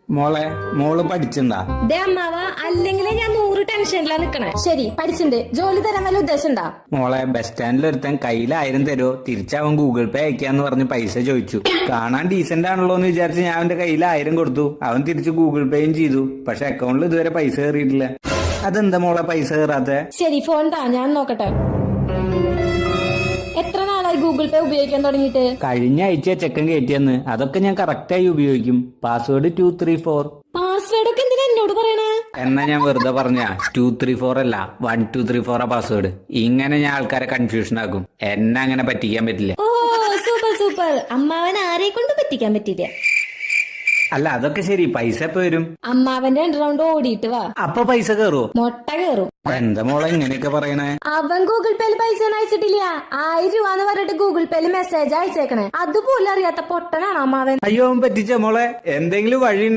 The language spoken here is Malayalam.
മോളെ മോള് പഠിച്ചിണ്ടാ? ദേ അമ്മാവ, അല്ലെങ്കിലേ ഞാൻ 100 ടെൻഷനിലാ നിക്കണേ. ശരി, പഠിച്ചിണ്ട്. ജോലി തരാൻ വല്ല ഉദ്ദേശം ഉണ്ടാ? മോളെ, ബസ് സ്റ്റാൻഡിൽ ഒരുത്തൻ കയ്യിൽ 1000 തരുമോ, തിരിച്ചവൻ ഗൂഗിൾ പേ അയക്കാന്ന് പറഞ്ഞ് പൈസ ചോദിച്ചു. കാണാൻ ഡീസന്റ് ആണല്ലോ എന്ന് വിചാരിച്ച് ഞാൻ അവന്റെ കയ്യിൽ 1000 കൊടുത്തു. അവൻ തിരിച്ച് ഗൂഗിൾ പേയും ചെയ്തു. പക്ഷെ അക്കൗണ്ടിൽ ഇതുവരെ പൈസ കയറിയിട്ടില്ല. അതെന്താ മോളെ പൈസ കയറാത്തെ? ശരി, ഫോൺ താ, ഞാൻ നോക്കട്ടെ. എത്ര നാളായി ഗൂഗിൾ പേ ഉപയോഗിക്കാൻ തുടങ്ങിയിട്ട്? കഴിഞ്ഞ ആഴ്ച ചെക്കൻ കയറ്റിയെന്ന്. അതൊക്കെ ഞാൻ കറക്റ്റായി ഉപയോഗിക്കും. പാസ്വേഡ് 234. പാസ്വേഡ് ഒക്കെ എന്തിനാ എന്നോട് പറയണേ? എന്നാ ഞാൻ വെറുതെ പറഞ്ഞ 234 അല്ല, 1234 ആ പാസ്വേഡ്. ഇങ്ങനെ ഞാൻ ആൾക്കാരെ കൺഫ്യൂഷൻ ആക്കും. എന്നെ അങ്ങനെ പറ്റിക്കാൻ പറ്റില്ല. ഓ, സൂപ്പർ സൂപ്പർ. അമ്മാവൻ ആരെ കൊണ്ട് പറ്റിക്കാൻ പറ്റില്ല. അല്ല, അതൊക്കെ ശരി. പൈസ എപ്പോ വരും? അമ്മാവന്റെ 2 റൗണ്ട് ഓടിയിട്ട് വാ. അപ്പൊ പൈസ കയറുവോ? മൊട്ട കയറും. എന്താ മോളെ ഇങ്ങനെയൊക്കെ പറയണേ? അവൻ ഗൂഗിൾ പേയിൽ പൈസ ഒന്നും അയച്ചിട്ടില്ല. 1000 രൂപ എന്ന് പറഞ്ഞിട്ട് ഗൂഗിൾ പേയിൽ മെസ്സേജ് അയച്ചേക്കണേ. അതുപോലും അറിയാത്ത പൊട്ടനാണ് അമ്മാവൻ. അയ്യോ, അവൻ പറ്റിച്ച മോളെ. എന്തെങ്കിലും വഴി